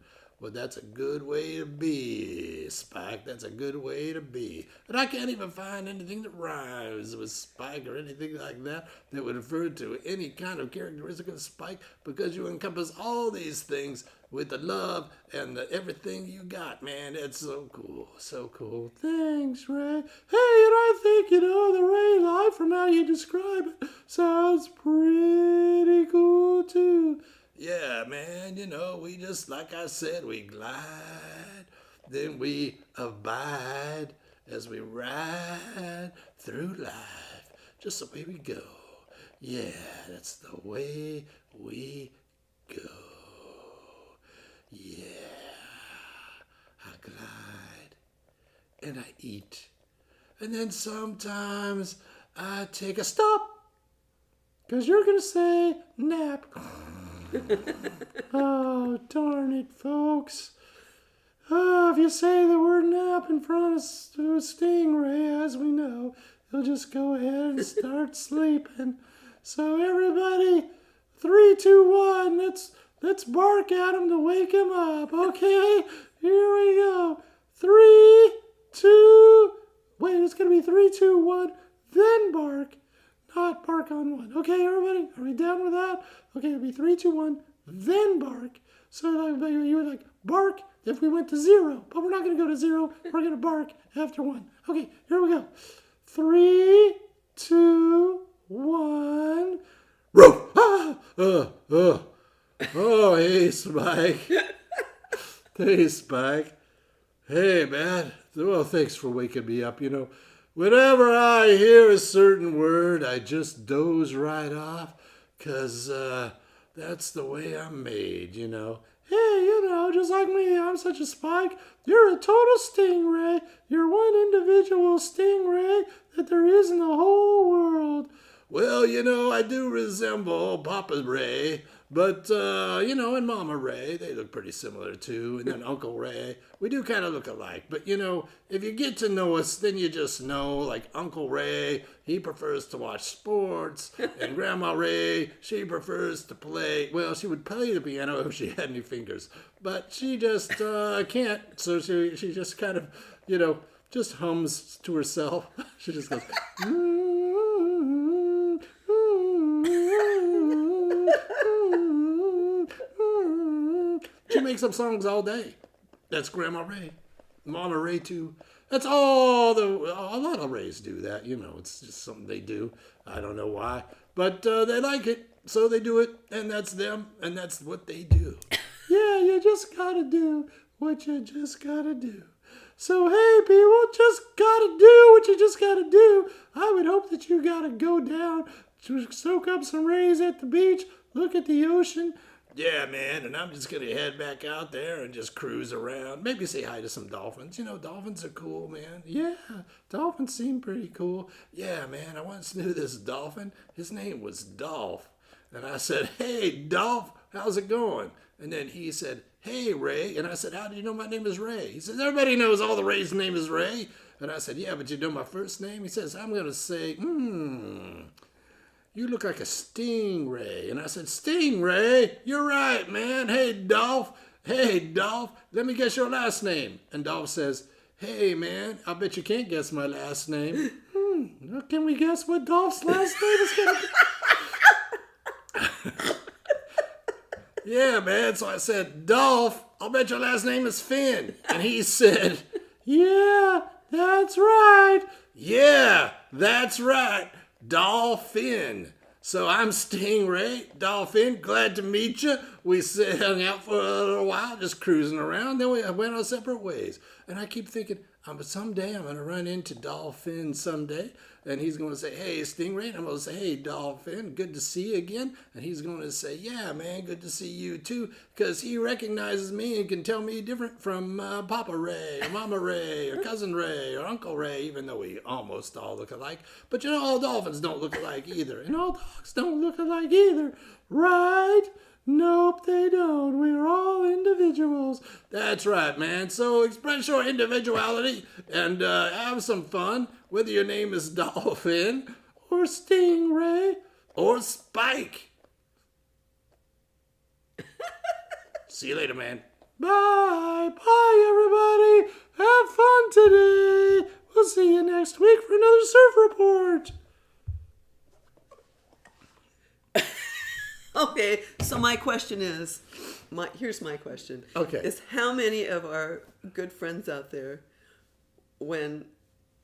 Well, that's a good way to be, Spike. That's a good way to be. And I can't even find anything that rhymes with Spike or anything like that that would refer to any kind of characteristic of Spike, because you encompass all these things with the love and the everything you got, man. It's so cool. So cool. Thanks, Ray. Hey, and I think, the Ray life from how you describe it sounds pretty cool, too. Yeah, man, we just, like I said, we glide, then we abide as we ride through life, just the way we go. Yeah, that's the way we go. Yeah, I glide and I eat, and then sometimes I take a stop, 'cause you're gonna say nap. Oh, darn it, folks. If you say the word nap in front of a stingray, as we know, he'll just go ahead and start sleeping. So everybody, 3, 2, 1, let's bark at him to wake him up, okay? Here we go. 3, 2, wait, it's going to be 3, 2, 1, then bark. Not bark on one. Okay, everybody, are we down with that? Okay, it'll be 3, 2, 1, then bark. So you would bark if we went to 0, but we're not going to go to 0. We're going to bark after 1. Okay, here we go. 3, 2, 1. Rope. Oh, hey, Spike. Hey, Spike. Hey, man. Well, thanks for waking me up. Whenever I hear a certain word, I just doze right off, 'cause that's the way I'm made, Hey, just like me, I'm such a Spike. You're a total stingray. You're one individual stingray that there is in the whole world. Well, I do resemble Papa Ray, but, and Mama Ray, they look pretty similar too, and then Uncle Ray, we do kind of look alike. But, if you get to know us, then you just know, like Uncle Ray, he prefers to watch sports, and Grandma Ray, she prefers to play, well, she would play the piano if she had any fingers, but she just can't, so she just kind of, just hums to herself. She just goes, She makes up songs all day. That's Grandma Ray. Mama Ray, too. That's a lot of Rays do that. It's just something they do. I don't know why. But they like it, so they do it, and that's them, and that's what they do. Yeah, you just gotta do what you just gotta do. So, hey, people, just gotta do what you just gotta do. I would hope that you gotta go down to soak up some rays at the beach, look at the ocean. Yeah, man, and I'm just going to head back out there and just cruise around. Maybe say hi to some dolphins. Dolphins are cool, man. Yeah, dolphins seem pretty cool. Yeah, man, I once knew this dolphin. His name was Dolph. And I said, hey, Dolph, how's it going? And then he said, hey, Ray. And I said, how do you know my name is Ray? He says, everybody knows all the Rays' name is Ray. And I said, yeah, but you know my first name? He says, I'm going to say, you look like a stingray. And I said, stingray? You're right, man. Hey, Dolph, let me guess your last name. And Dolph says, hey, man, I bet you can't guess my last name. Can we guess what Dolph's last name is going to be? Yeah, man. So I said, Dolph, I'll bet your last name is Finn. And he said, yeah, that's right. Yeah, that's right. Dolphin. So I'm Stingray, Dolphin, glad to meet you. We hung out for a little while, just cruising around. Then we went our separate ways. And I keep thinking, someday I'm going to run into Dolphin someday. And he's going to say, hey, Stingray. And I'm going to say, hey, Dolphin, good to see you again. And he's going to say, yeah, man, good to see you too. Because he recognizes me and can tell me different from Papa Ray, or Mama Ray, or Cousin Ray, or Uncle Ray, even though we almost all look alike. But all dolphins don't look alike either. And all dogs don't look alike either. Right? Nope, they don't. We're all individuals. That's right, man. So express your individuality and have some fun, whether your name is Dolphin or Stingray or Spike. See you later, man. Bye. Bye, everybody. Have fun today. We'll see you next week for another surf report. Okay, so my question is, here's my question. Okay. Is how many of our good friends out there, when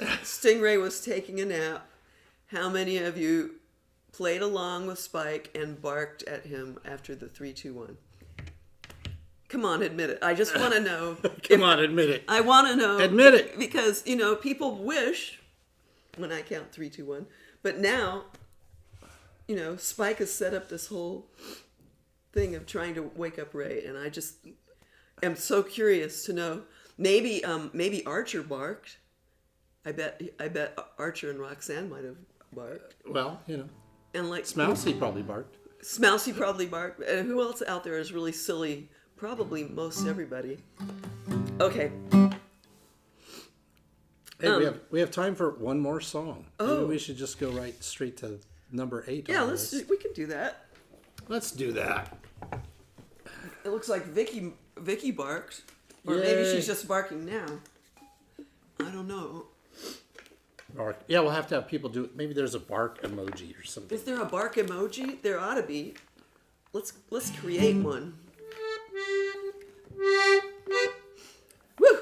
Stingray was taking a nap, how many of you played along with Spike and barked at him after the 3, 2, 1? Come on, admit it. I just want to know. Come on, admit it. I want to know. Admit it. Because, people wish when I count 3, 2, 1. But now, Spike has set up this whole thing of trying to wake up Ray. And I just am so curious to know. Maybe Archer barked. I bet Archer and Roxanne might have barked. Well, And like Smousy probably barked. Smousy probably barked. And who else out there is really silly? Probably most everybody. Okay. Hey, we have time for one more song. Oh. Maybe we should just go right straight to number 8. Yeah, on the list. we can do that. Let's do that. It looks like Vicky barked. Or maybe Yay. she's just barking now. I don't know. Bark. Yeah, we'll have to have people do it. Maybe there's a bark emoji or something. Is there a bark emoji? There ought to be. Let's create one. Woo!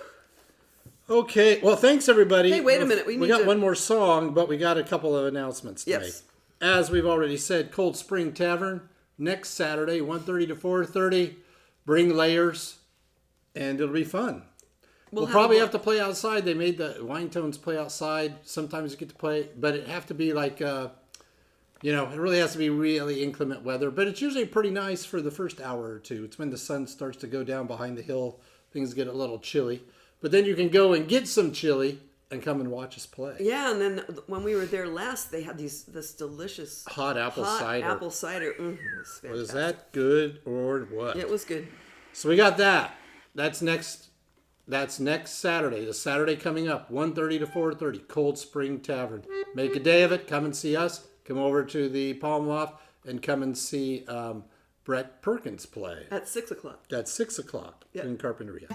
Okay. Well, thanks everybody. Hey, wait a minute. We got need to- one more song, but we got a couple of announcements to Yes. make. As we've already said, Cold Spring Tavern next Saturday, 1:30 to 4:30. Bring layers, and it'll be fun. We'll probably have to play outside. They made the wine tones play outside. Sometimes you get to play, but it have to be like, it really has to be really inclement weather. But it's usually pretty nice for the first hour or two. It's when the sun starts to go down behind the hill. Things get a little chilly. But then you can go and get some chili and come and watch us play. Yeah, and then when we were there last, they had this delicious Hot apple cider. apple cider. It was fantastic. Was that good or what? It was good. So we got that. That's next Saturday. The Saturday coming up, 1:30 to 4:30, Cold Spring Tavern. Make a day of it. Come and see us. Come over to the Palm Loft and come and see Brett Perkins play. At 6 o'clock. At 6 o'clock Yep. in Carpinteria.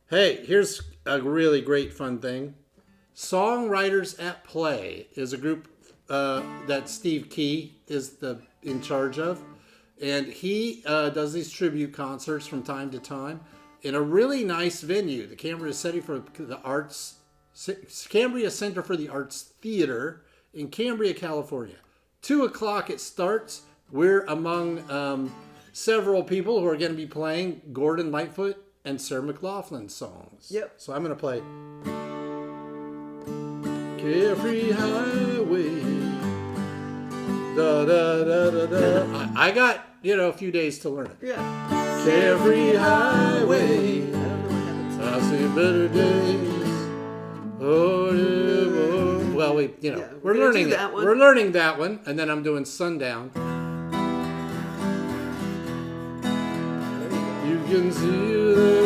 Hey, here's a really great fun thing. Songwriters at Play is a group that Steve Key is in charge of. And he does these tribute concerts from time to time in a really nice venue, the Cambria Center for the Arts Theater in Cambria, California. 2 o'clock it starts. We're among several people who are going to be playing Gordon Lightfoot and Sarah McLachlan songs. Yep. So I'm going to play Carefree Highway. Da, da, da, da, da. I got, a few days to learn it. Yeah. Carefree Highway. I don't know what happens. I see better days. Oh, yeah. Well, we're gonna learning do that one. We're learning that one, and then I'm doing Sundown. You can see them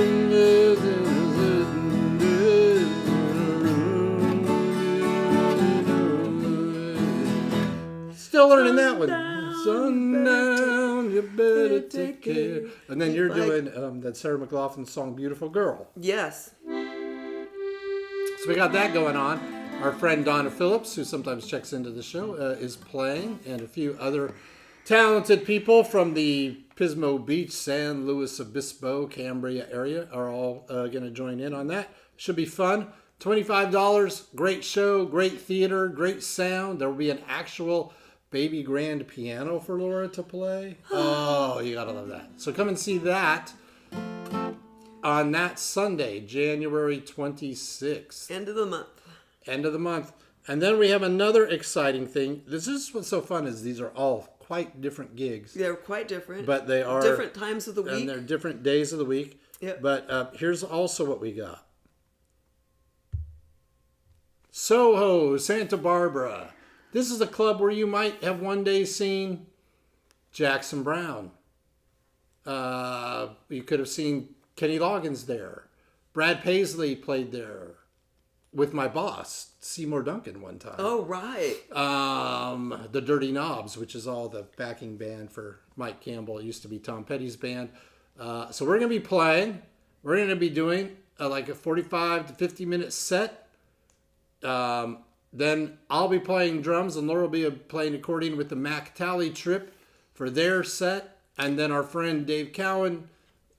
still learning that one. Sundown, you better take care. And then you're doing that Sarah McLachlan song, Beautiful Girl. Yes. So we got that going on. Our friend Donna Phillips, who sometimes checks into the show, is playing, and a few other talented people from the Pismo Beach, San Luis Obispo, Cambria area are all going to join in on that. Should be fun. $25, great show, great theater, great sound. There will be an actual baby grand piano for Laura to play. Oh, you gotta love that. So come and see that on that Sunday, January 26th. End of the month. End of the month. And then we have another exciting thing. This is what's so fun is these are all quite different gigs. They're quite different. But they are different times of the week. And they're different days of the week. Yep. But here's also what we got. Soho, Santa Barbara. This is a club where you might have one day seen Jackson Browne. You could have seen Kenny Loggins there. Brad Paisley played there with my boss, Seymour Duncan, one time. Oh, right. The Dirty Knobs, which is all the backing band for Mike Campbell. It used to be Tom Petty's band. So we're going to be playing. We're going to be doing like a 45 to 50-minute set. Then I'll be playing drums, and Laura will be playing accordion with the Mac Tally Trip for their set. And then our friend Dave Cowan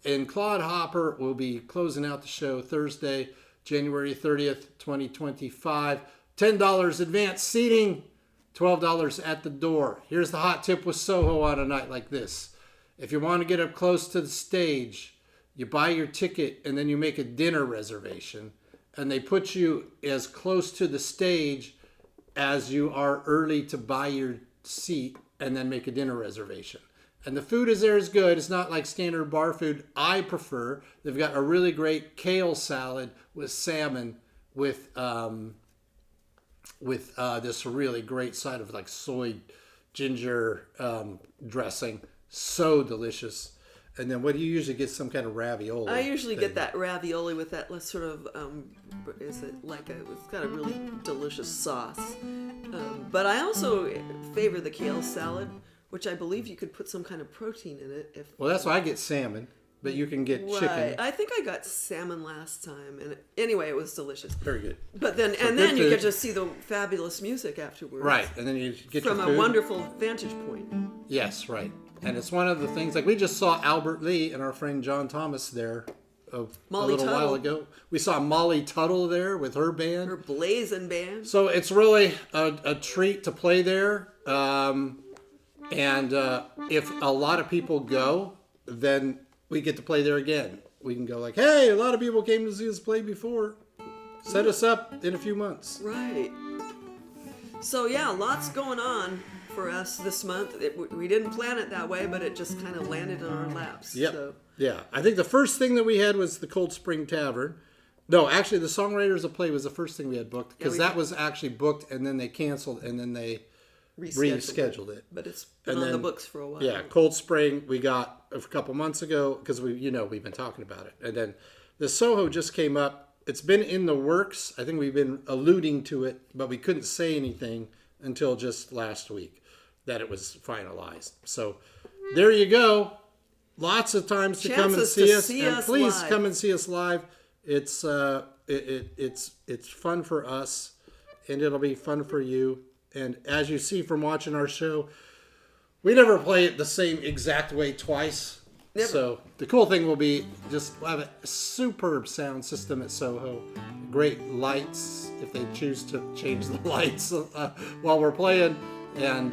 and Claude Hopper will be closing out the show Thursday, January 30th, 2025. $10 advance seating, $12 at the door. Here's the hot tip with Soho on a night like this. If you want to get up close to the stage, you buy your ticket and then you make a dinner reservation. And they put you as close to the stage as you are early to buy your seat and then make a dinner reservation. And the food is there is good. It's not like standard bar food. I prefer. They've got a really great kale salad with salmon with this really great side of like soy ginger dressing. So delicious. And then what do you usually get? Some kind of ravioli. I usually get that ravioli with that sort of, it's got a really delicious sauce. But I also favor the kale salad, which I believe you could put some kind of protein in it. Well, that's why I get salmon, but you can get chicken. I think I got salmon last time, and anyway, it was delicious. Very good. But then, So and then you food. get to see the fabulous music afterwards. Right, and then you get from your a food. wonderful vantage point. Yes, right. And it's one of the things, like we just saw Albert Lee and our friend John Thomas there a little while ago. We saw Molly Tuttle there with her band. Her blazing band. So it's really a treat to play there. And if a lot of people go, then we get to play there again. We can go like, hey, a lot of people came to see us play before. Set us up in a few months. Right. So yeah, lots going on for us this month. We didn't plan it that way, but it just kind of landed in our laps. Yep. So. Yeah. I think the first thing that we had was the Cold Spring Tavern. No, actually, the Songwriters of Play was the first thing we had booked, because that was actually booked, and then they canceled, and then they rescheduled it. But it's been on the books for a while. Yeah, Cold Spring we got a couple months ago, because we've been talking about it. And then the Soho just came up. It's been in the works. I think we've been alluding to it, but we couldn't say anything until just last week that it was finalized. So there you go. Lots of times to come and see us, and please live. Come and see us live. It's it's fun for us, and it'll be fun for you. And as you see from watching our show, we never play it the same exact way twice. Never. So the cool thing will be we'll have a superb sound system at Soho. Great lights if they choose to change the lights while we're playing, and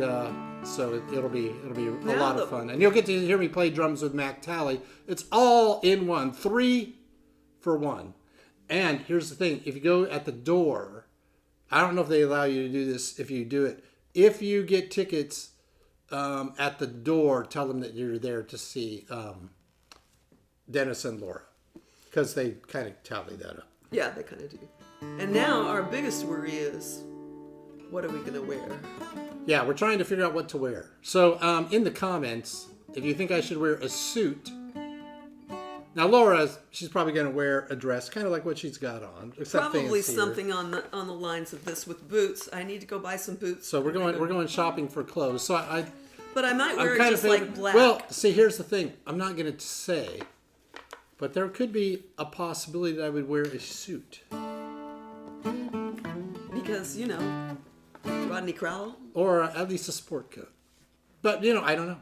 so it'll be a lot of fun. And you'll get to hear me play drums with Mac Tally. It's all in one, 3 for 1. And here's the thing: if you go at the door, I don't know if they allow you to do this. If you do it, if you get tickets at the door, tell them that you're there to see Dennis and Laura, because they kind of tally that up. Yeah, they kind of do. And now our biggest worry is, what are we going to wear? Yeah, we're trying to figure out what to wear. So in the comments, if you think I should wear a suit. Now Laura, she's probably going to wear a dress, kind of like what she's got on, except Probably fancier. something on the lines of this with boots. I need to go buy some boots. So we're going shopping for clothes. So But I might wear I'm it kind just of like black. Well, see, here's the thing. I'm not going to say, but there could be a possibility that I would wear a suit. Because, Rodney Crowell. Or at least a sport coat. But, I don't know.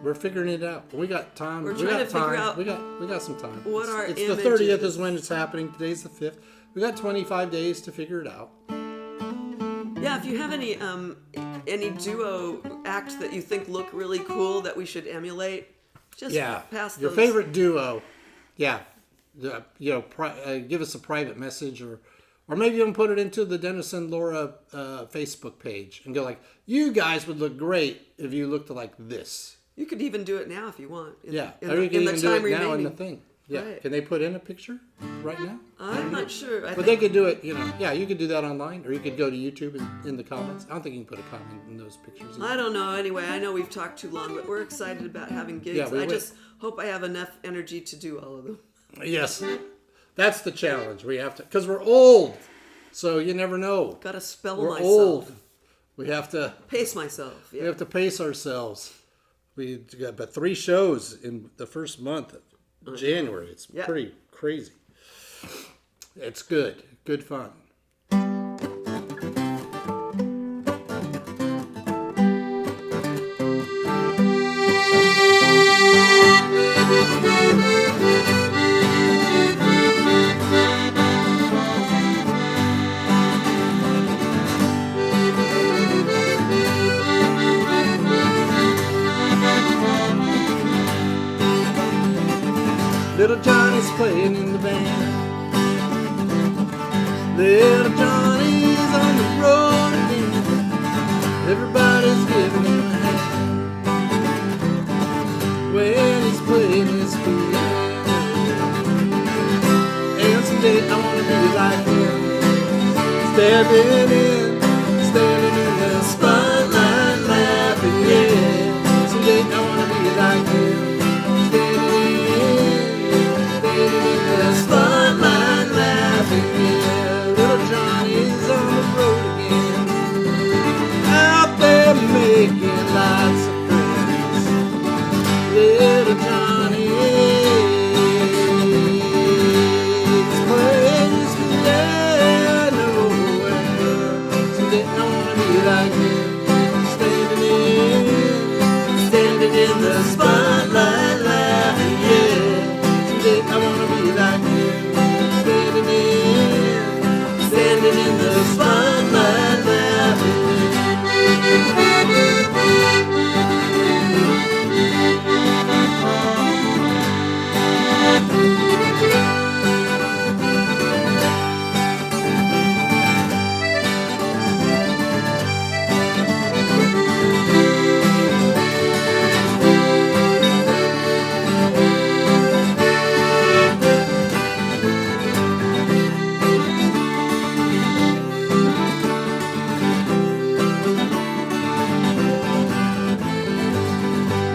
We're figuring it out. We got time. We're trying to figure out we got some time. what our it's image the 30th is. is when it's happening. Today's the 5th. We got 25 days to figure it out. Yeah, if you have any duo acts that you think look really cool that we should emulate, just pass your those. favorite duo. Yeah. Give us a private message, or maybe even put it into the Dennis and Laura Facebook page and go like, you guys would look great if you looked like this. You could even do it now if you want. Or you can even do it now in the thing. Yeah. Right. Can they put in a picture right now? I'm not sure. But they could do it, yeah, you could do that online, or you could go to YouTube in the comments. I don't think you can put a comment in those pictures. I don't know. Anyway, I know we've talked too long, but we're excited about having gigs. Yeah, I just hope I have enough energy to do all of them. Yes. That's the challenge. We have to, because we're old. So you never know. Got to spell We're myself. old. We have to Pace myself. Yeah. We have to pace ourselves. We got about 3 shows in the first month of January. It's Yeah. pretty crazy. It's good. Good fun. Little Johnny's playing in the band. Little Johnny's on the road again. Everybody's giving him a hand when he's playing his piano. And someday I wanna be like him, standing in the spotlight, laughing. Yeah, someday I wanna be like him, standing in the spotlight, laughing. Yeah, little Johnny's on the road again, out there making lots of friends. Little Johnny's playing his piano. Someday I wanna be like him, standing in the spotlight, laughing. Yeah, someday I wanna be like him, standing in the spotlight, laughing.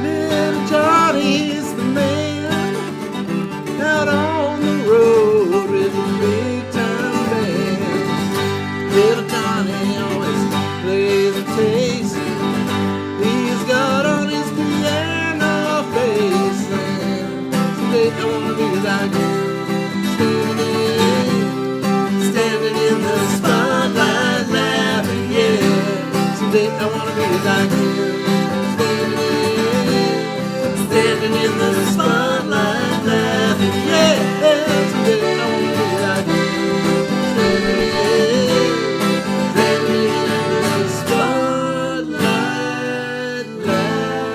Little Johnny's the man out on the road with a big time band. Little Johnny always plays a taste he's got on his piano face. And someday I wanna be like him, standing in the spotlight, laughing. Yeah, someday I wanna be like him, standing in the spotlight, laughing. Yeah, someday I wanna be like him, standing in the spotlight, laughing.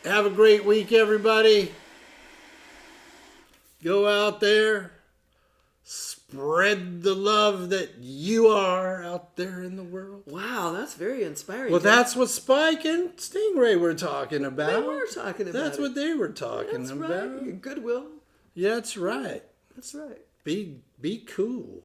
Have a great week, everybody. Go out there, spread the love that you are out there in the world. Wow, that's very inspiring. Well, Jeff. that's what Spike and Stingray were talking about. They were talking about That's it. what they were talking That's about. right. Goodwill. Yeah, that's right. That's right. Be cool.